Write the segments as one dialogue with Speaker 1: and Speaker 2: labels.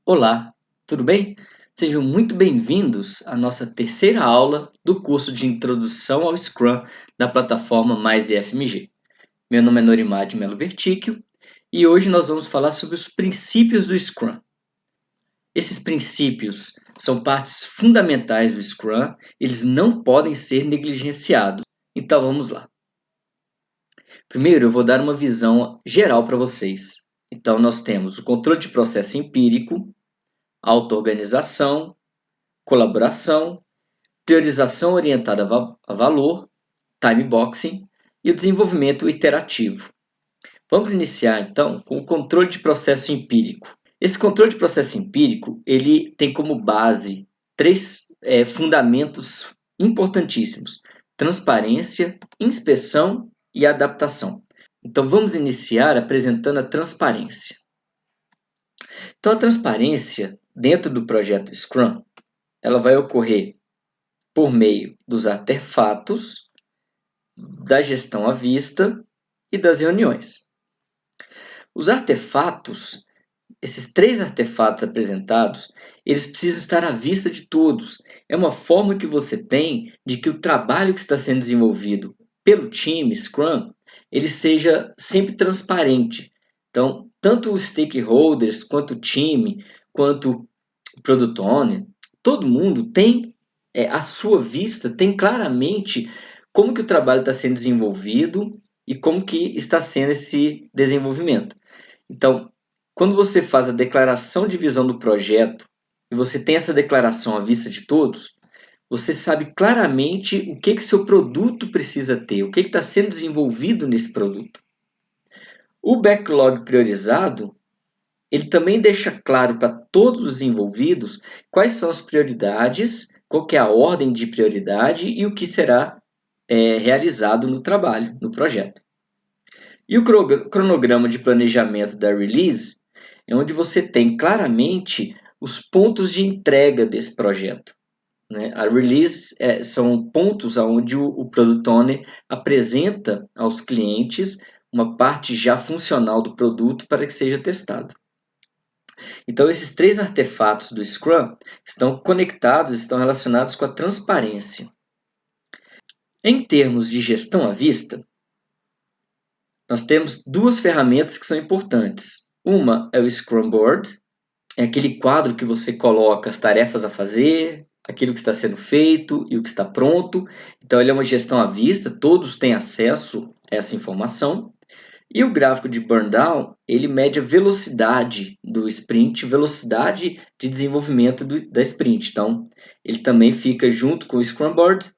Speaker 1: Olá, tudo bem? Sejam muito bem-vindos à nossa terceira aula do curso de Introdução ao Scrum da plataforma Mais IFMG. Meu nome é Norimar de Melo Berticchio e hoje nós vamos falar sobre os princípios do Scrum. Esses princípios são partes fundamentais do Scrum, eles não podem ser negligenciados. Então vamos lá. Primeiro eu vou dar uma visão geral para vocês. Então nós temos o controle de processo empírico, auto-organização, colaboração, priorização orientada a valor, time boxing e o desenvolvimento iterativo. Vamos iniciar então com o controle de processo empírico. Esse controle de processo empírico ele tem como base três fundamentos importantíssimos: transparência, inspeção e adaptação. Então vamos iniciar apresentando a transparência. Então a transparência dentro do projeto Scrum, ela vai ocorrer por meio dos artefatos, da gestão à vista e das reuniões. Os artefatos, esses três artefatos apresentados, eles precisam estar à vista de todos. É uma forma que você tem de que o trabalho que está sendo desenvolvido pelo time Scrum, ele seja sempre transparente. Então, tanto os stakeholders, quanto o time, quanto o product owner, todo mundo tem à sua vista, tem claramente como que o trabalho está sendo desenvolvido e como que está sendo esse desenvolvimento. Então, quando você faz a declaração de visão do projeto e você tem essa declaração à vista de todos, você sabe claramente o que seu produto precisa ter, o que está sendo desenvolvido nesse produto. O backlog priorizado, ele também deixa claro para todos os envolvidos quais são as prioridades, qual que é a ordem de prioridade e o que será realizado no trabalho, no projeto. E o cronograma de planejamento da release é onde você tem claramente os pontos de entrega desse projeto. Né? A release são pontos onde o Product Owner apresenta aos clientes uma parte já funcional do produto para que seja testado. Então, esses três artefatos do Scrum estão conectados, estão relacionados com a transparência. Em termos de gestão à vista, nós temos duas ferramentas que são importantes. Uma é o Scrum Board, é aquele quadro que você coloca as tarefas a fazer, aquilo que está sendo feito e o que está pronto. Então, ele é uma gestão à vista, todos têm acesso a essa informação. E o gráfico de burn down, ele mede a velocidade do sprint, velocidade de desenvolvimento da sprint. Então, ele também fica junto com o Scrum Board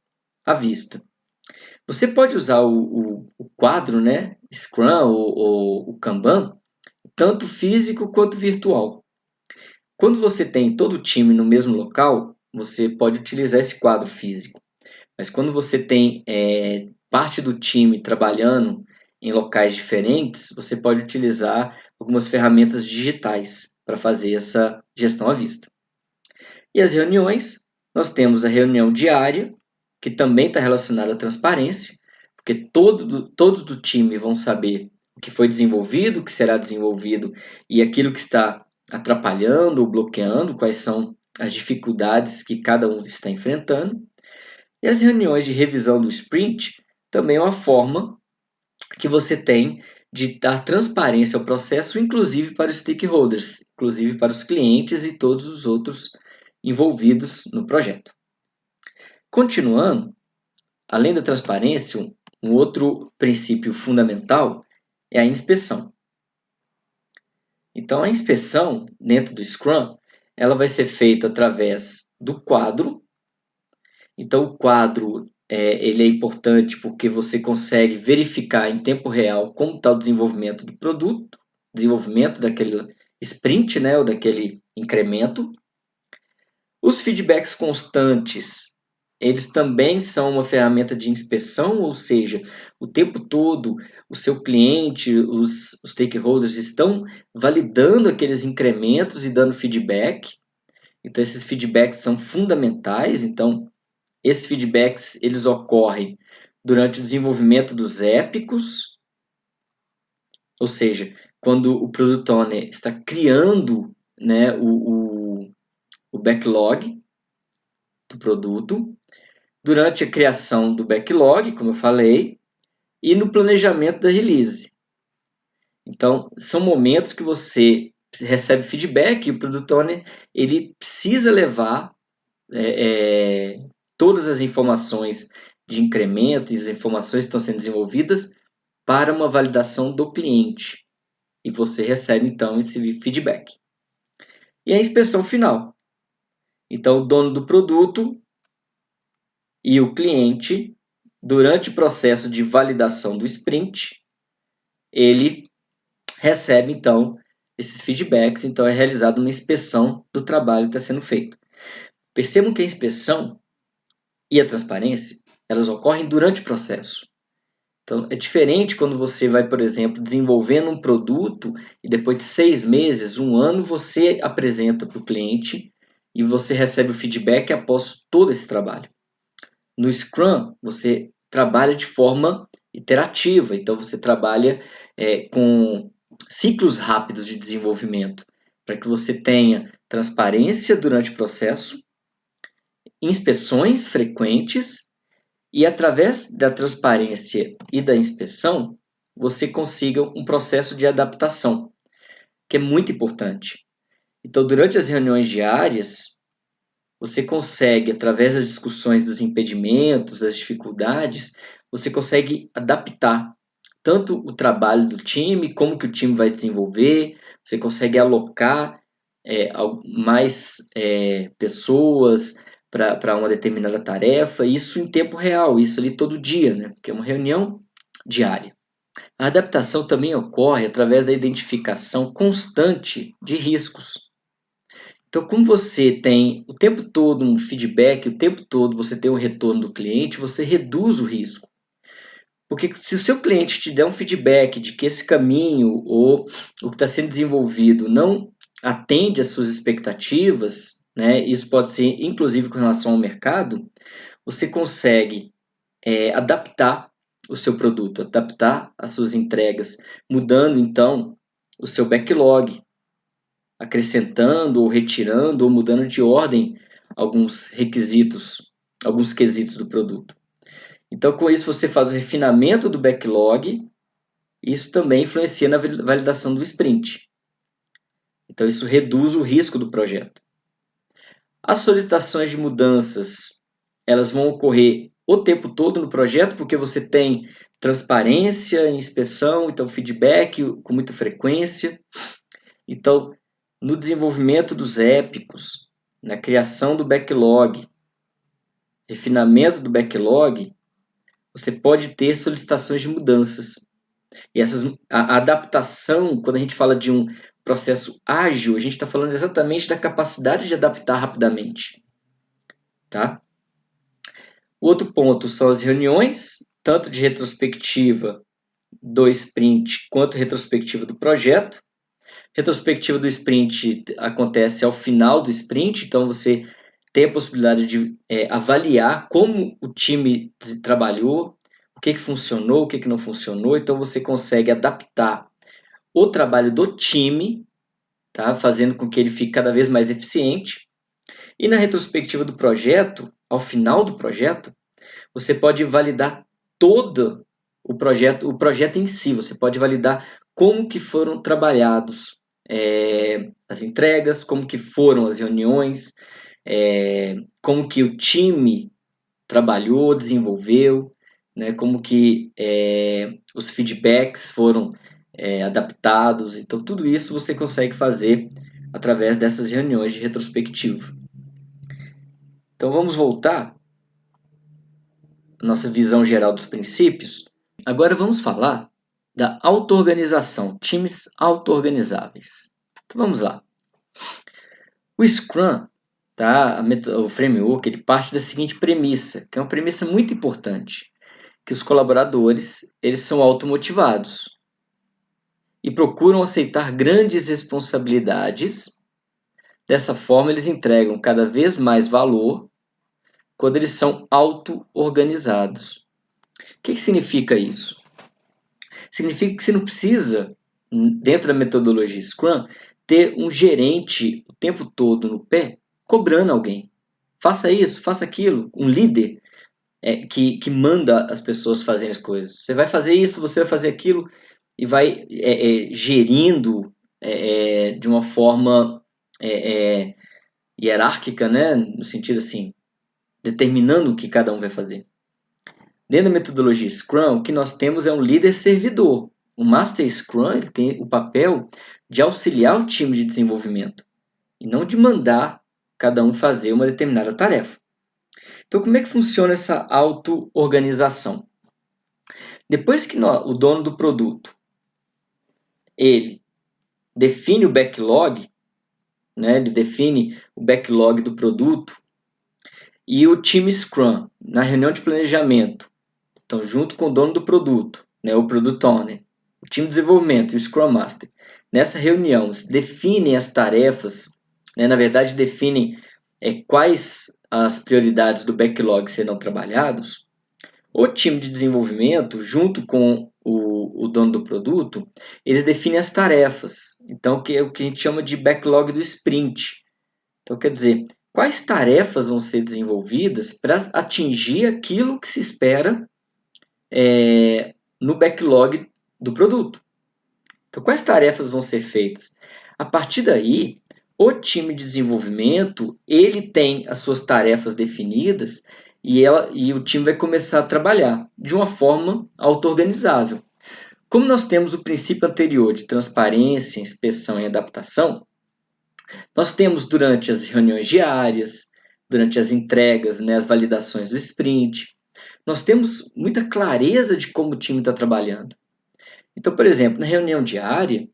Speaker 1: à vista. Você pode usar o quadro, né, Scrum ou o Kanban, tanto físico quanto virtual. Quando você tem todo o time no mesmo local, você pode utilizar esse quadro físico. Mas quando você tem parte do time trabalhando em locais diferentes, você pode utilizar algumas ferramentas digitais para fazer essa gestão à vista. E as reuniões, nós temos a reunião diária, que também está relacionada à transparência, porque todos do time vão saber o que foi desenvolvido, o que será desenvolvido e aquilo que está atrapalhando ou bloqueando, quais são as dificuldades que cada um está enfrentando. E as reuniões de revisão do sprint também é uma forma que você tem de dar transparência ao processo, inclusive para os stakeholders, inclusive para os clientes e todos os outros envolvidos no projeto. Continuando, além da transparência, um outro princípio fundamental é a inspeção. Então, a inspeção dentro do Scrum, ela vai ser feita através do quadro. Então, o quadro ele é importante porque você consegue verificar em tempo real como está o desenvolvimento do produto, desenvolvimento daquele sprint, né, ou daquele incremento. Os feedbacks constantes, eles também são uma ferramenta de inspeção, ou seja, o tempo todo o seu cliente, os stakeholders estão validando aqueles incrementos e dando feedback. Então, esses feedbacks são fundamentais. Então, esses feedbacks eles ocorrem durante o desenvolvimento dos épicos, ou seja, quando o Product Owner está criando né, o backlog do produto, durante a criação do backlog, como eu falei, e no planejamento da release. Então, são momentos que você recebe feedback e o Product Owner ele precisa levar todas as informações de incremento e as informações que estão sendo desenvolvidas para uma validação do cliente. E você recebe, então, esse feedback. E a inspeção final. Então, o dono do produto e o cliente, durante o processo de validação do sprint, ele recebe, então, esses feedbacks. Então, é realizada uma inspeção do trabalho que está sendo feito. Percebam que a inspeção e a transparência, elas ocorrem durante o processo. Então, é diferente quando você vai, por exemplo, desenvolvendo um produto e depois de 6 meses, 1 ano, você apresenta para o cliente e você recebe o feedback após todo esse trabalho. No Scrum, você trabalha de forma iterativa, então você trabalha com ciclos rápidos de desenvolvimento, para que você tenha transparência durante o processo, inspeções frequentes e, através da transparência e da inspeção, você consiga um processo de adaptação, que é muito importante. Então, durante as reuniões diárias, você consegue, através das discussões dos impedimentos, das dificuldades, você consegue adaptar tanto o trabalho do time, como que o time vai desenvolver, você consegue alocar mais pessoas para uma determinada tarefa, isso em tempo real, isso ali todo dia, né? Porque é uma reunião diária. A adaptação também ocorre através da identificação constante de riscos. Então, como você tem o tempo todo um feedback, o tempo todo você tem um retorno do cliente, você reduz o risco. Porque se o seu cliente te der um feedback de que esse caminho ou o que está sendo desenvolvido não atende às suas expectativas, né, isso pode ser inclusive com relação ao mercado, você consegue adaptar o seu produto, adaptar as suas entregas, mudando então o seu backlog, acrescentando ou retirando ou mudando de ordem alguns requisitos, alguns quesitos do produto. Então, com isso, você faz o refinamento do backlog. Isso também influencia na validação do sprint. Então, isso reduz o risco do projeto. As solicitações de mudanças, elas vão ocorrer o tempo todo no projeto, porque você tem transparência, inspeção, então feedback com muita frequência. Então, no desenvolvimento dos épicos, na criação do backlog, refinamento do backlog, você pode ter solicitações de mudanças. E a adaptação, quando a gente fala de um processo ágil, a gente está falando exatamente da capacidade de adaptar rapidamente. Tá? O outro ponto são as reuniões, tanto de retrospectiva do sprint quanto retrospectiva do projeto. Retrospectiva do sprint acontece ao final do sprint, então você tem a possibilidade de avaliar como o time trabalhou, o que funcionou, o que não funcionou, então você consegue adaptar o trabalho do time, tá? Fazendo com que ele fique cada vez mais eficiente. E na retrospectiva do projeto, ao final do projeto, você pode validar todo o projeto em si, você pode validar como que foram trabalhados as entregas, como que foram as reuniões, como que o time trabalhou, desenvolveu, né, como que os feedbacks foram adaptados. Então, tudo isso você consegue fazer através dessas reuniões de retrospectiva. Então, vamos voltar à nossa visão geral dos princípios. Agora vamos falar da auto-organização, times auto-organizáveis. Então, vamos lá. O Scrum, tá, o framework, ele parte da seguinte premissa, que é uma premissa muito importante, que os colaboradores eles são automotivados e procuram aceitar grandes responsabilidades. Dessa forma, eles entregam cada vez mais valor quando eles são auto-organizados. O que significa isso? Significa que você não precisa dentro da metodologia Scrum, ter um gerente o tempo todo no pé, cobrando alguém. Faça isso, faça aquilo. Um líder que manda as pessoas fazerem as coisas. Você vai fazer isso, você vai fazer aquilo, e vai gerindo de uma forma hierárquica, né? No sentido assim, determinando o que cada um vai fazer. Dentro da metodologia Scrum, o que nós temos é um líder servidor. O Master Scrum ele tem o papel de auxiliar o time de desenvolvimento e não de mandar cada um fazer uma determinada tarefa. Então, como é que funciona essa auto-organização? Depois que o dono do produto ele define o backlog, né, ele define o backlog do produto, e o time Scrum, na reunião de planejamento, então junto com o dono do produto, né, o Product Owner, o time de desenvolvimento e o Scrum Master, nessa reunião definem as tarefas, né, na verdade definem quais as prioridades do backlog serão trabalhados. O time de desenvolvimento, junto com o dono do produto, eles definem as tarefas. Então, que é o que a gente chama de backlog do sprint. Então, quer dizer, quais tarefas vão ser desenvolvidas para atingir aquilo que se espera no backlog do produto. Então, quais tarefas vão ser feitas? A partir daí, o time de desenvolvimento ele tem as suas tarefas definidas e o time vai começar a trabalhar de uma forma auto-organizável. Como nós temos o princípio anterior de transparência, inspeção e adaptação, nós temos durante as reuniões diárias, durante as entregas, né, as validações do sprint, nós temos muita clareza de como o time está trabalhando. Então, por exemplo, na reunião diária,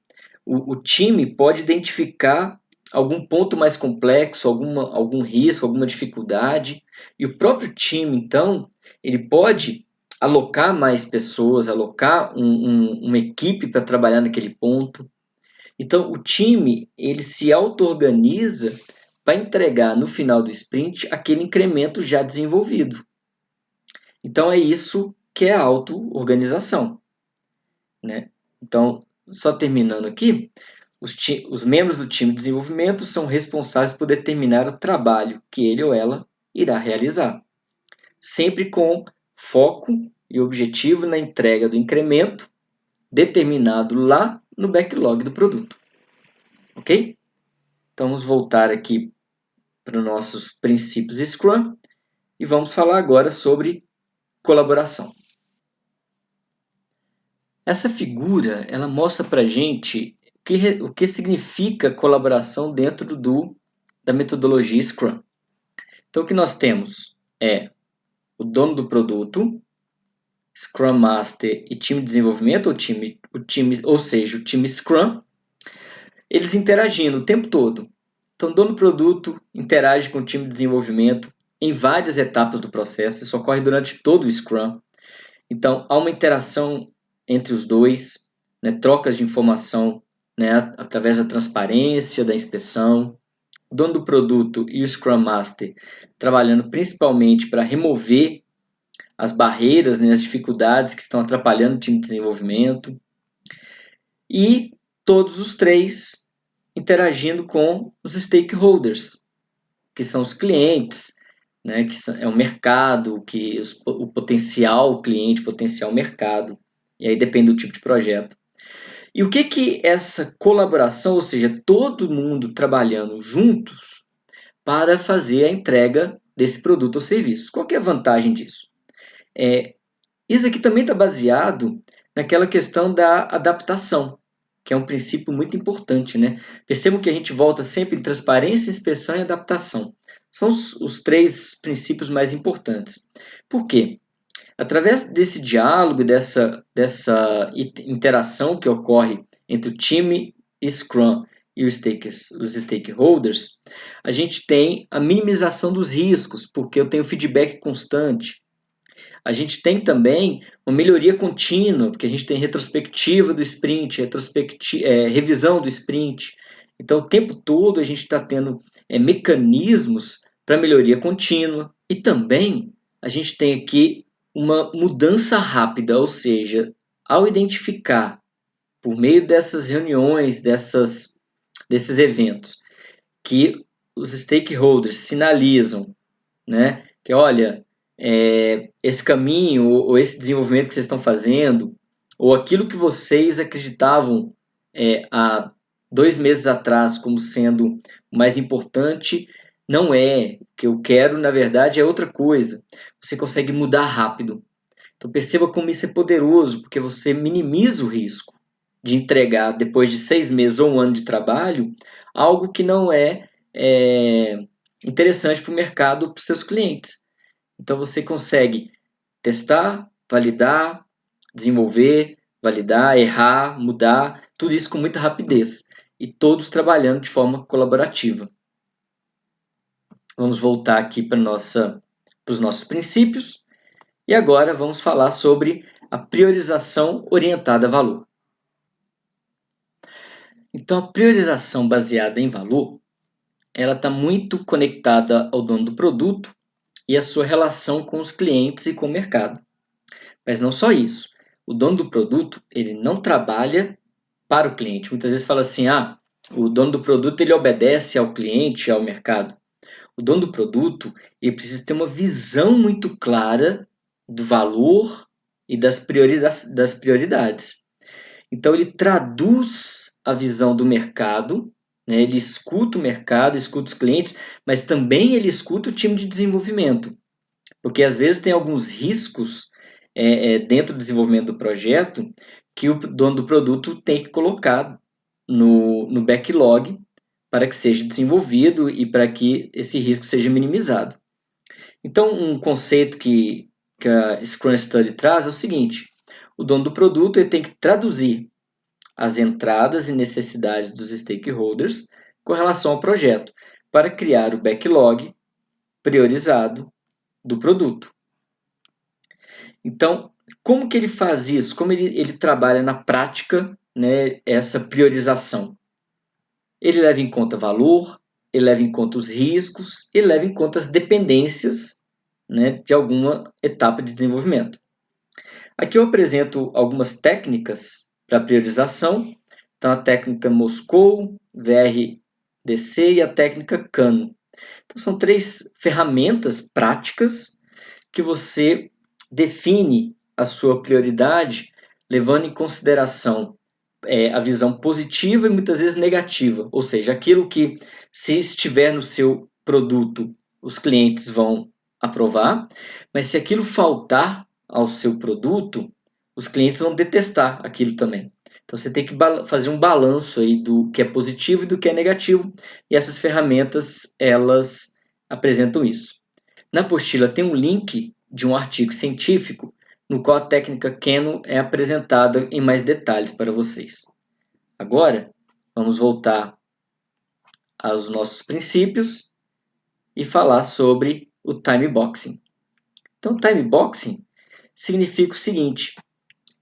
Speaker 1: o time pode identificar algum ponto mais complexo, algum risco, alguma dificuldade, e o próprio time, então, ele pode alocar mais pessoas, alocar uma equipe para trabalhar naquele ponto. Então, o time ele se auto-organiza para entregar no final do sprint aquele incremento já desenvolvido. Então, é isso que é a auto-organização, né? Então, só terminando aqui, os membros do time de desenvolvimento são responsáveis por determinar o trabalho que ele ou ela irá realizar, sempre com foco e objetivo na entrega do incremento determinado lá no backlog do produto. Ok? Então, vamos voltar aqui para os nossos princípios Scrum e vamos falar agora sobre colaboração. Essa figura ela mostra para a gente o que significa colaboração dentro da metodologia Scrum. Então, o que nós temos é o dono do produto, Scrum Master e time de desenvolvimento, ou seja, o time Scrum, eles interagindo o tempo todo. Então, o dono do produto interage com o time de desenvolvimento em várias etapas do processo, isso ocorre durante todo o Scrum. Então, há uma interação entre os dois, né, trocas de informação, né, através da transparência, da inspeção. O dono do produto e o Scrum Master trabalhando principalmente para remover as barreiras, né, as dificuldades que estão atrapalhando o time de desenvolvimento. E todos os três interagindo com os stakeholders, que são os clientes, né, que é o mercado, o potencial cliente, potencial mercado. E aí depende do tipo de projeto. E o que essa colaboração, ou seja, todo mundo trabalhando juntos para fazer a entrega desse produto ou serviço? Qual que é a vantagem disso? Isso aqui também está baseado naquela questão da adaptação, que é um princípio muito importante, né? Percebam que a gente volta sempre em transparência, inspeção e adaptação. São os três princípios mais importantes. Por quê? Através desse diálogo e dessa interação que ocorre entre o time Scrum e os stakeholders, a gente tem a minimização dos riscos, porque eu tenho feedback constante. A gente tem também uma melhoria contínua, porque a gente tem retrospectiva do sprint, revisão do sprint. Então, o tempo todo a gente está tendo mecanismos para melhoria contínua. E também a gente tem aqui uma mudança rápida, ou seja, ao identificar por meio dessas reuniões, desses eventos, que os stakeholders sinalizam, né, que olha, esse caminho ou esse desenvolvimento que vocês estão fazendo, ou aquilo que vocês acreditavam há 2 meses atrás como sendo o mais importante, não é. O que eu quero, na verdade, é outra coisa. Você consegue mudar rápido. Então perceba como isso é poderoso, porque você minimiza o risco de entregar, depois de 6 meses ou um ano de trabalho, algo que não é interessante para o mercado, para os seus clientes. Então você consegue testar, validar, desenvolver, validar, errar, mudar, tudo isso com muita rapidez e todos trabalhando de forma colaborativa. Vamos voltar aqui para os nossos princípios e agora vamos falar sobre a priorização orientada a valor. Então, a priorização baseada em valor, ela está muito conectada ao dono do produto e a sua relação com os clientes e com o mercado. Mas não só isso. O dono do produto, ele não trabalha para o cliente. Muitas vezes fala assim, o dono do produto ele obedece ao cliente, ao mercado. O dono do produto, ele precisa ter uma visão muito clara do valor e das prioridades. Então, ele traduz a visão do mercado, né? Ele escuta o mercado, escuta os clientes, mas também ele escuta o time de desenvolvimento. Porque, às vezes, tem alguns riscos dentro do desenvolvimento do projeto que o dono do produto tem que colocar no backlog para que seja desenvolvido e para que esse risco seja minimizado. Então, um conceito que a Scrum Study traz é o seguinte: o dono do produto ele tem que traduzir as entradas e necessidades dos stakeholders com relação ao projeto, para criar o backlog priorizado do produto. Então, como que ele faz isso? Como ele trabalha na prática, né, essa priorização? Ele leva em conta valor, ele leva em conta os riscos, ele leva em conta as dependências, né, de alguma etapa de desenvolvimento. Aqui eu apresento algumas técnicas para priorização. Então, a técnica Moscou, VRDC e a técnica Kano. Então, são 3 ferramentas práticas que você define a sua prioridade levando em consideração a visão positiva e muitas vezes negativa, ou seja, aquilo que, se estiver no seu produto, os clientes vão aprovar, mas se aquilo faltar ao seu produto, os clientes vão detestar aquilo também. Então você tem que fazer um balanço aí do que é positivo e do que é negativo, e essas ferramentas elas apresentam isso. Na apostila tem um link de um artigo científico no qual a técnica Kano é apresentada em mais detalhes para vocês. Agora, vamos voltar aos nossos princípios e falar sobre o time boxing. Então, time boxing significa o seguinte,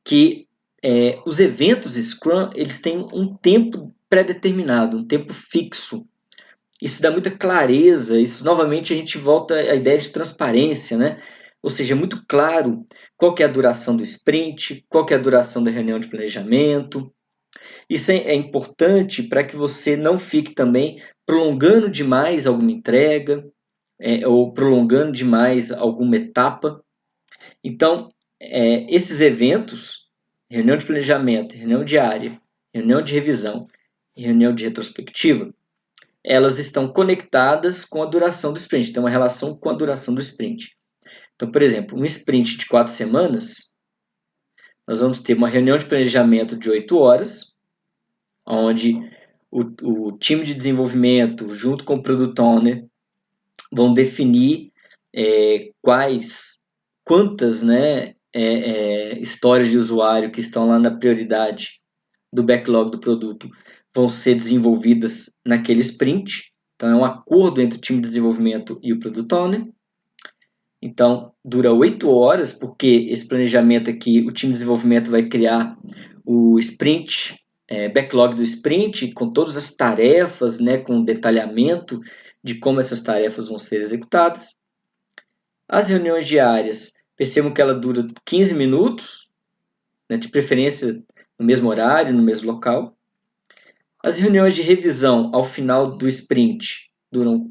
Speaker 1: que os eventos Scrum eles têm um tempo pré-determinado, um tempo fixo. Isso dá muita clareza, isso novamente a gente volta à ideia de transparência, né? Ou seja, é muito claro qual que é a duração do sprint, qual que é a duração da reunião de planejamento. Isso é importante para que você não fique também prolongando demais alguma entrega ou prolongando demais alguma etapa. Então, esses eventos, reunião de planejamento, reunião diária, reunião de revisão e reunião de retrospectiva, elas estão conectadas com a duração do sprint, tem uma relação com a duração do sprint. Então, por exemplo, um sprint de 4 semanas, nós vamos ter uma reunião de planejamento de 8 horas, onde o time de desenvolvimento, junto com o Product Owner, vão definir quantas histórias de usuário que estão lá na prioridade do backlog do produto vão ser desenvolvidas naquele sprint. Então, é um acordo entre o time de desenvolvimento e o Product Owner. Então, dura 8 horas, porque esse planejamento aqui, o time de desenvolvimento vai criar o sprint, backlog do sprint, com todas as tarefas, né, com detalhamento de como essas tarefas vão ser executadas. As reuniões diárias, percebam que ela dura 15 minutos, né, de preferência no mesmo horário, no mesmo local. As reuniões de revisão ao final do sprint duram,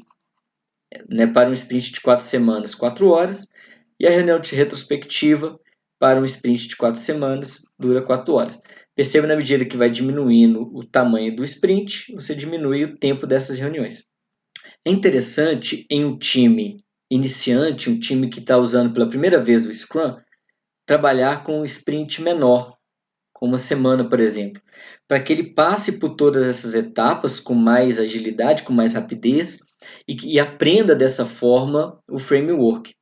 Speaker 1: para um sprint de 4 semanas, 4 horas, e a reunião de retrospectiva para um sprint de 4 semanas dura 4 horas. Perceba, na medida que vai diminuindo o tamanho do sprint, você diminui o tempo dessas reuniões. É interessante em um time iniciante, um time que está usando pela primeira vez o Scrum, trabalhar com um sprint menor, com uma semana, por exemplo, para que ele passe por todas essas etapas com mais agilidade, com mais rapidez e aprenda dessa forma o framework.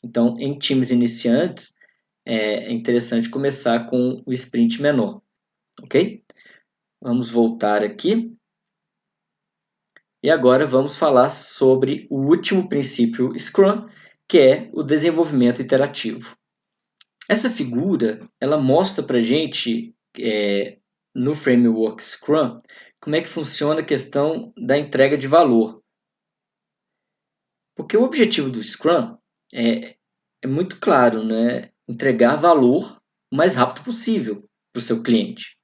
Speaker 1: Então, em times iniciantes, é interessante começar com o sprint menor, ok? Vamos voltar aqui. E agora vamos falar sobre o último princípio Scrum, que é o desenvolvimento iterativo. Essa figura, ela mostra para a gente, no framework Scrum, como é que funciona a questão da entrega de valor. Porque o objetivo do Scrum é muito claro, né? Entregar valor o mais rápido possível para o seu cliente.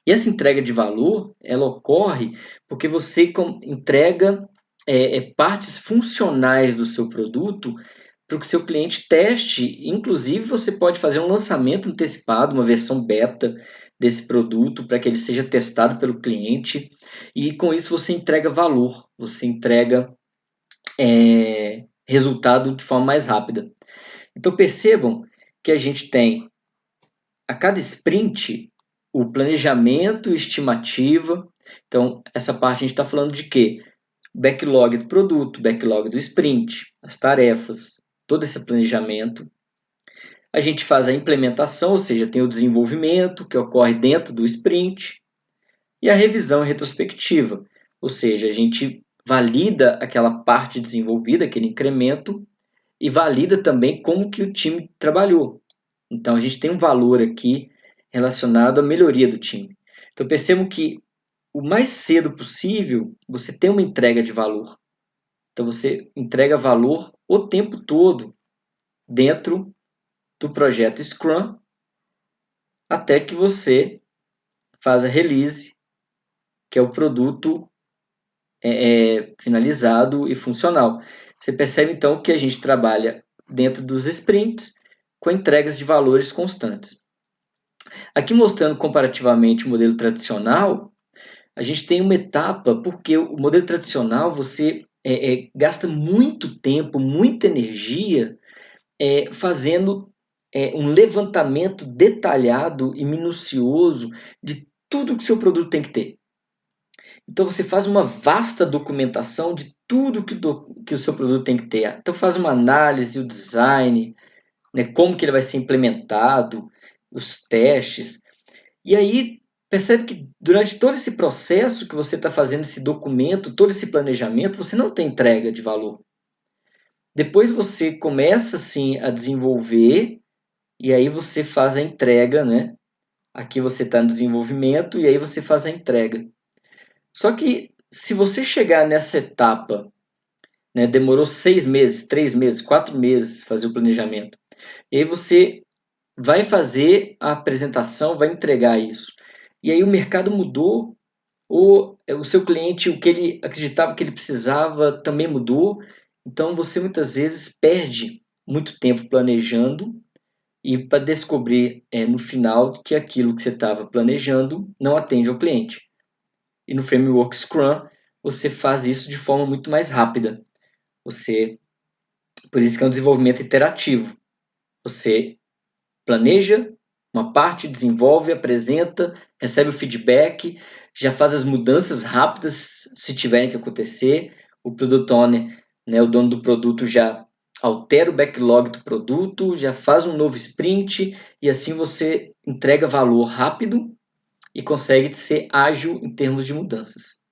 Speaker 1: E essa entrega de valor, ela ocorre porque você entrega partes funcionais do seu produto para que o seu cliente teste. Inclusive, você pode fazer um lançamento antecipado, uma versão beta desse produto para que ele seja testado pelo cliente. E com isso você entrega valor, você entrega resultado de forma mais rápida. Então percebam que a gente tem a cada sprint o planejamento e estimativa. Então, essa parte a gente está falando de quê? Backlog do produto, backlog do sprint, as tarefas, todo esse planejamento. A gente faz a implementação, ou seja, tem o desenvolvimento que ocorre dentro do sprint e a revisão retrospectiva, ou seja, a gente valida aquela parte desenvolvida, aquele incremento, e valida também como que o time trabalhou. Então, a gente tem um valor aqui relacionado à melhoria do time. Então, percebam que o mais cedo possível, você tem uma entrega de valor. Então, você entrega valor o tempo todo dentro do projeto Scrum até que você faz a release, que é o produto finalizado e funcional. Você percebe, então, que a gente trabalha dentro dos sprints com entregas de valores constantes. Aqui mostrando comparativamente o modelo tradicional, a gente tem uma etapa, porque o modelo tradicional você gasta muito tempo, muita energia fazendo um levantamento detalhado e minucioso de tudo que seu produto tem que ter. Então você faz uma vasta documentação de tudo que o seu produto tem que ter. Então faz uma análise, o design, né, como que ele vai ser implementado, os testes. E aí percebe que durante todo esse processo que você está fazendo esse documento, todo esse planejamento, você não tem entrega de valor. Depois você começa sim a desenvolver e aí você faz a entrega, né? Aqui você está no desenvolvimento e aí você faz a entrega. Só que se você chegar nessa etapa, né, demorou 6 meses, 3 meses, 4 meses fazer o planejamento, e aí você vai fazer a apresentação, vai entregar isso. E aí o mercado mudou, ou o seu cliente, o que ele acreditava que ele precisava, também mudou. Então você muitas vezes perde muito tempo planejando e para descobrir no final que aquilo que você estava planejando não atende ao cliente. E no framework Scrum você faz isso de forma muito mais rápida. Por isso que é um desenvolvimento iterativo. Você planeja uma parte, desenvolve, apresenta, recebe o feedback, já faz as mudanças rápidas se tiverem que acontecer. O Product Owner, né, o dono do produto, já altera o backlog do produto, já faz um novo sprint e assim você entrega valor rápido e consegue ser ágil em termos de mudanças.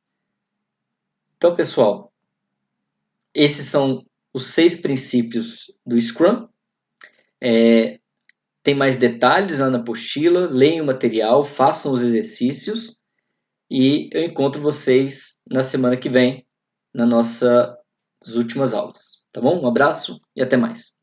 Speaker 1: Então, pessoal, esses são os 6 princípios do Scrum. Tem mais detalhes lá na apostila, leiam o material, façam os exercícios e eu encontro vocês na semana que vem nas nossas últimas aulas. Tá bom? Um abraço e até mais.